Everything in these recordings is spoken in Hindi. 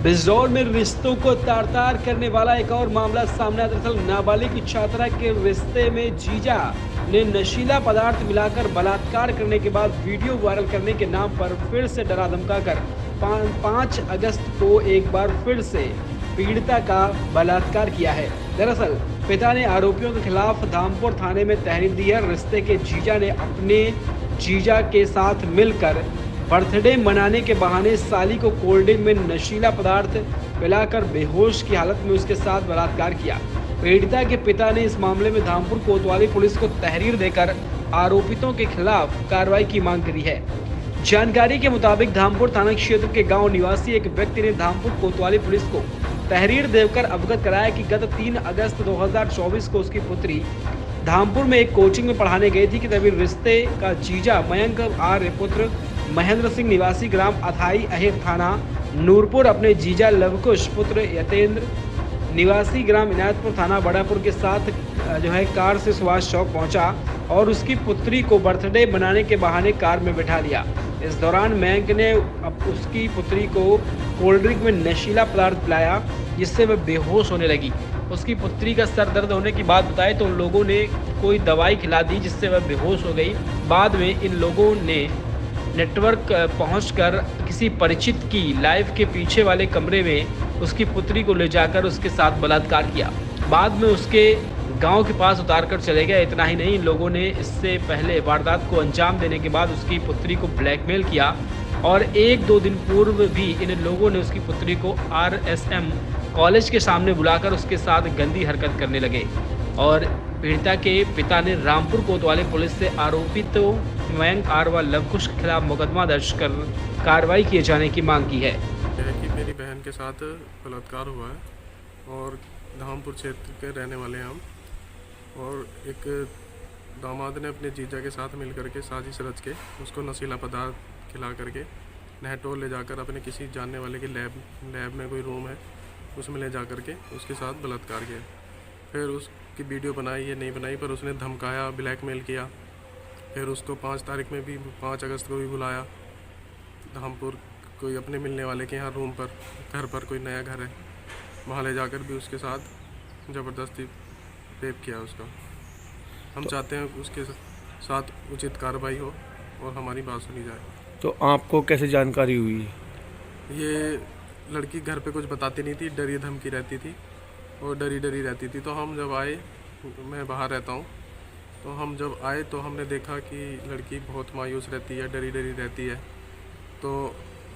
बिजनौर में रिश्तों को तार-तार करने वाला एक और मामला सामने आया। दरअसल नाबालिग छात्रा के रिश्ते में जीजा ने नशीला पदार्थ मिलाकर बलात्कार करने के बाद वीडियो वायरल करने के नाम पर फिर से डरा धमकाकर 5 अगस्त को एक बार फिर से पीड़िता का बलात्कार किया है। दरअसल पिता ने आरोपियों के खिलाफ धामपुर थाने में तहरीर दी है। रिश्ते के जीजा ने अपने जीजा के साथ मिलकर बर्थडे मनाने के बहाने साली को कोल्ड ड्रिंक में नशीला पदार्थ पिलाकर बेहोश की हालत में उसके साथ बलात्कार किया। पीड़िता के पिता ने इस मामले में धामपुर कोतवाली पुलिस को तहरीर देकर आरोपितों के खिलाफ कार्रवाई की मांग करी है। जानकारी के मुताबिक धामपुर थाना क्षेत्र के गांव निवासी एक व्यक्ति ने धामपुर कोतवाली पुलिस को तहरीर देकर अवगत कराया कि गत 3 अगस्त 2024 को उसकी पुत्री धामपुर में एक कोचिंग में पढ़ाने गई थी कि तभी रिश्ते का जीजा मयंक आर्य पुत्र महेंद्र सिंह निवासी ग्राम अथाई अहिर थाना नूरपुर अपने जीजा लवकुश पुत्र यतेंद्र निवासी ग्राम इनायतपुर थाना बड़ापुर के साथ कार से सुभाष चौक पहुंचा और उसकी पुत्री को बर्थडे मनाने के बहाने कार में बैठा लिया। इस दौरान मयंक ने उसकी पुत्री को कोल्ड ड्रिंक में नशीला पदार्थ पिलाया जिससे वह बेहोश होने लगी। उसकी पुत्री का सर दर्द होने की बात बताई तो लोगों ने कोई दवाई खिला दी जिससे वह बेहोश हो गई। बाद में इन लोगों ने नेटवर्क पहुंचकर किसी परिचित की लाइफ के पीछे वाले कमरे में उसकी पुत्री को ले जाकर उसके साथ बलात्कार किया। बाद में उसके गांव के पास उतारकर चले गए। इतना ही नहीं, लोगों ने इससे पहले वारदात को अंजाम देने के बाद उसकी पुत्री को ब्लैकमेल किया और 1-2 दिन पूर्व भी इन लोगों ने उसकी पुत्री को RSM कॉलेज के सामने बुलाकर उसके साथ गंदी हरकत करने लगे और पीड़िता के पिता ने रामपुर कोतवाली पुलिस से आरोपित मयंक आर्य व लवकुश के खिलाफ मुकदमा दर्ज कर कार्रवाई किए जाने की मांग की है। कि मेरी बहन के साथ बलात्कार हुआ है और धामपुर क्षेत्र के रहने वाले हैं हम, और एक दामाद ने अपने जीजा के साथ मिल करके साजिश रच के उसको नशीला पदार्थ खिला करके नहटोल ले जाकर अपने किसी जानने वाले के लैब में कोई रूम है उसमें ले जा करके उसके साथ बलात्कार किया। फिर उसकी वीडियो बनाई या नहीं बनाई, पर उसने धमकाया, ब्लैकमेल किया। फिर उसको 5 तारीख में भी 5 अगस्त को भी बुलाया धामपुर कोई अपने मिलने वाले के यहाँ रूम पर, घर पर कोई नया घर है, वहाँ ले जाकर भी उसके साथ ज़बरदस्ती रेप किया उसका। हम चाहते हैं उसके साथ उचित कार्रवाई हो और हमारी बात सुनी जाए। तो आपको कैसे जानकारी हुई? ये लड़की घर पे कुछ बताती नहीं थी, डरी धमकी रहती थी और डरी रहती थी। तो हम जब आए, मैं बाहर रहता हूँ, तो हम जब आए तो हमने देखा कि लड़की बहुत मायूस रहती है, डरी रहती है। तो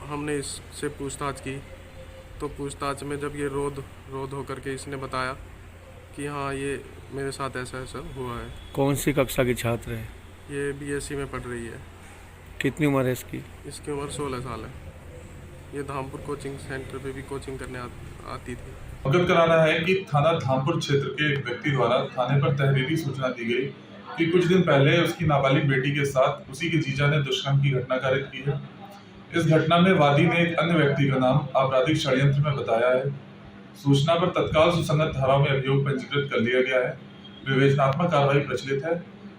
हमने इससे पूछताछ की, तो पूछताछ में जब ये रोध होकर के इसने बताया कि हाँ ये मेरे साथ ऐसा हुआ है। कौन सी कक्षा की छात्र है? ये BSc में पढ़ रही है। कितनी उम्र है इसकी? इसकी उम्र 16 साल है। ये धामपुर कोचिंग सेंटर पे भी कोचिंग करने आती थी। अवगत कराना है कि थाना धामपुर क्षेत्र के एक व्यक्ति द्वारा थाने पर तहरीरी सूचना दी गई कि कुछ दिन पहले उसकी नाबालिग बेटी के साथ उसी के जीजा ने दुष्कर्म की घटना कारित की है। इस घटना में वादी ने एक अन्य व्यक्ति का नाम आपराधिक षड्यंत्र में बताया है। सूचना पर तत्काल सुसंगत धाराओं में अभियोग पंजीकृत कर लिया गया है। विवेचनात्मक कार्रवाई प्रचलित है।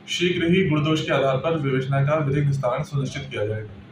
शीघ्र ही गुण दोष के आधार पर विवेचना का विधिक निस्तारण सुनिश्चित किया जाएगा।